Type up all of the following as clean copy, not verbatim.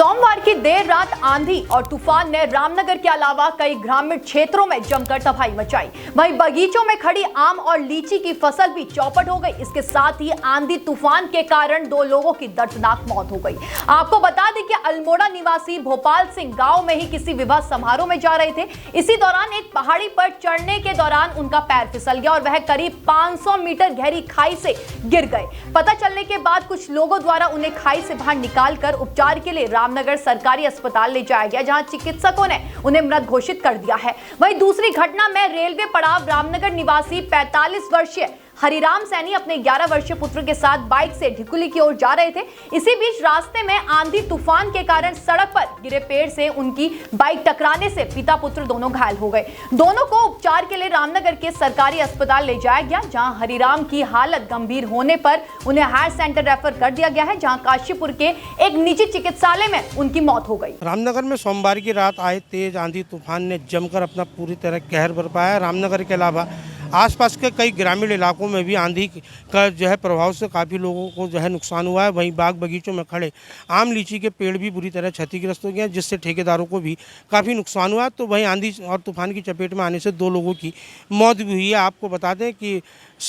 सोमवार की देर रात आंधी और तूफान ने रामनगर के अलावा कई ग्रामीण क्षेत्रों में जमकर तबाही मचाई। वहीं बगीचों में खड़ी आम और लीची की फसल भी चौपट हो गई। इसके साथ ही आंधी तूफान के कारण 2 लोगों की दर्दनाक मौत हो गई। आपको बता दें कि अल्मोड़ा निवासी भोपाल सिंह गांव में ही किसी विवाह समारोह में जा रहे थे। इसी दौरान एक पहाड़ी पर चढ़ने के दौरान उनका पैर फिसल गया और वह करीब 500 मीटर गहरी खाई से गिर गए। पता चलने के बाद कुछ लोगों द्वारा उन्हें खाई से बाहर निकालकर उपचार के लिए रामनगर सरकारी अस्पताल ले जाया गया, जहां चिकित्सकों ने उन्हें मृत घोषित कर दिया है। वहीं दूसरी घटना में रेलवे पड़ाव रामनगर निवासी 45 वर्षीय हरिराम सैनी अपने 11 वर्षीय पुत्र के साथ बाइक से ढिकुली की ओर जा रहे थे। इसी बीच रास्ते में आंधी तूफान के कारण सड़क पर गिरे पेड़ से उनकी बाइक टकराने से पिता पुत्र दोनों घायल हो गए। दोनों को उपचार के लिए रामनगर के सरकारी अस्पताल ले जाया गया, जहां हरिराम की हालत गंभीर होने पर उन्हें हायर सेंटर रेफर कर दिया गया है, जहां काशीपुर के एक निजी चिकित्सालय में उनकी मौत हो गई। रामनगर में सोमवार की रात आए तेज आंधी तूफान ने जमकर अपना पूरी तरह कहर बरपाया। रामनगर के अलावा आसपास के कई ग्रामीण इलाकों में भी आंधी का प्रभाव से काफ़ी लोगों को नुकसान हुआ है। वहीं बाग बगीचों में खड़े आम लीची के पेड़ भी बुरी तरह क्षतिग्रस्त हो गए हैं, जिससे ठेकेदारों को भी काफ़ी नुकसान हुआ। तो वहीं आंधी और तूफान की चपेट में आने से 2 लोगों की मौत भी हुई है। आपको बता दें कि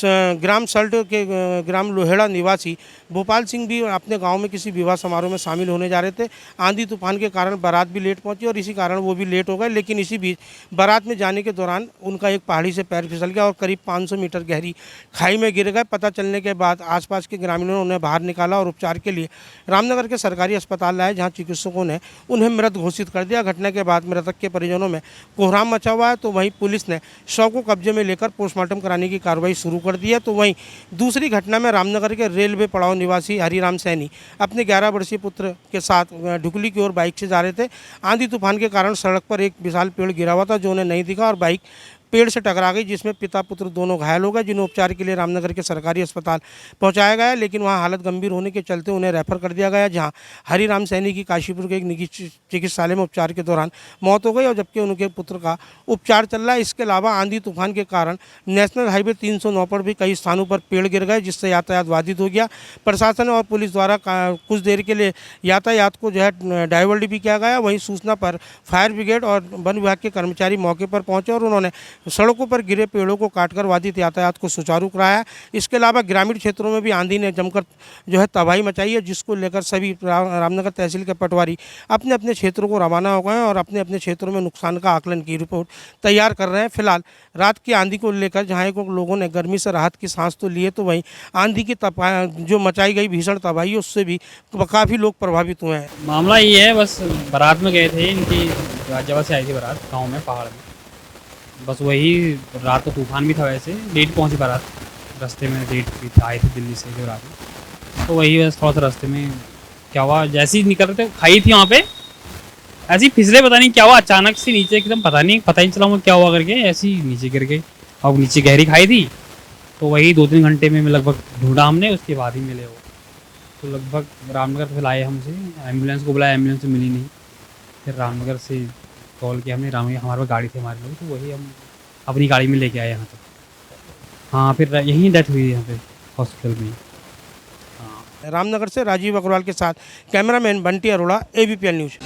ग्राम सल्ट के ग्राम लोहेड़ा निवासी भोपाल सिंह भी अपने गांव में किसी विवाह समारोह में शामिल होने जा रहे थे। आंधी तूफान के कारण बारात भी लेट पहुंची और इसी कारण वो भी लेट हो गए। लेकिन इसी बीच बारात में जाने के दौरान उनका एक पहाड़ी से पैर फिसल गया और करीब 500 मीटर गहरी खाई में गिर गए। पता चलने के बाद आसपास के ग्रामीणों ने उन्हें बाहर निकाला और उपचार के लिए रामनगर के सरकारी अस्पताल लाए, जहाँ चिकित्सकों ने उन्हें मृत घोषित कर दिया। घटना के बाद मृतक के परिजनों में कोहराम मचा हुआ है। तो वहीं पुलिस ने शव को कब्जे में लेकर पोस्टमार्टम कराने की कार्रवाई शुरू कर दी है। तो वहीं दूसरी घटना में रामनगर के रेलवे पड़ाव निवासी हरिराम सैनी अपने 11 वर्षीय पुत्र के साथ ढुकली की ओर बाइक से जा रहे थे। आंधी तूफान के कारण सड़क पर एक विशाल पेड़ गिरा हुआ था, जो उन्हें नहीं दिखा और बाइक पेड़ से टकरा गई, जिसमें पिता पुत्र दोनों घायल हो गए, जिन्हें उपचार के लिए रामनगर के सरकारी अस्पताल पहुंचाया गया। लेकिन वहां हालत गंभीर होने के चलते उन्हें रेफर कर दिया गया, जहां हरिराम सैनी की काशीपुर के एक निजी चिकित्सालय में उपचार के दौरान मौत हो गई और जबकि उनके पुत्र का उपचार चल रहा है। इसके अलावा आंधी तूफान के कारण नेशनल हाईवे 309 पर भी कई स्थानों पर पेड़ गिर गए, जिससे यातायात बाधित हो गया। प्रशासन और पुलिस द्वारा कुछ देर के लिए यातायात को डाइवर्ट भी किया गया। वहीं सूचना पर फायर ब्रिगेड और वन विभाग के कर्मचारी मौके पर पहुंचे और उन्होंने सड़कों पर गिरे पेड़ों को काटकर बाधित यातायात को सुचारू कराया। इसके अलावा ग्रामीण क्षेत्रों में भी आंधी ने जमकर तबाही मचाई है, जिसको लेकर सभी रामनगर तहसील के पटवारी अपने अपने क्षेत्रों को रवाना हो गए हैं और अपने अपने क्षेत्रों में नुकसान का आकलन की रिपोर्ट तैयार कर रहे हैं। फिलहाल रात की आंधी को लेकर जहाँ लोगों ने गर्मी से राहत की सांस तो लिए, तो वहीं आंधी की जो मचाई गई भीषण तबाही उससे भी काफ़ी लोग प्रभावित हुए हैं। मामला ये है, बस बारात में गए थे, इनकी जगह से आई थी बारात गाँव में पहाड़ में। बस वही रात को तूफान भी था, वैसे लेट पहुंची बारात, रास्ते में लेट भी आए थे दिल्ली से जो रात में। तो वही बस थोड़ा सा रास्ते में क्या हुआ, जैसे ही निकल रहे थे खाई थी वहाँ पे, ऐसे ही फिसले, पता नहीं क्या हुआ, अचानक से नीचे एकदम पता नहीं चला वो क्या हुआ करके ऐसे ही नीचे गिर गई। और नीचे गहरी खाई थी, तो वही 2-3 घंटे में लगभग ढूंढा हमने, उसके बाद ही मिले वो। तो लगभग रामनगर से लाए हमसे, एम्बुलेंस को बुलाया, एम्बुलेंस मिली नहीं। फिर रामनगर से कॉल किया हमने, हमारे पास गाड़ी थी हमारे लोग, तो वही हम अपनी गाड़ी में लेके आए यहाँ तक। हाँ, फिर यहीं डेथ हुई यहाँ पे हॉस्पिटल में। रामनगर से राजीव अग्रवाल के साथ cameraman Bunty Arora, ABPL news.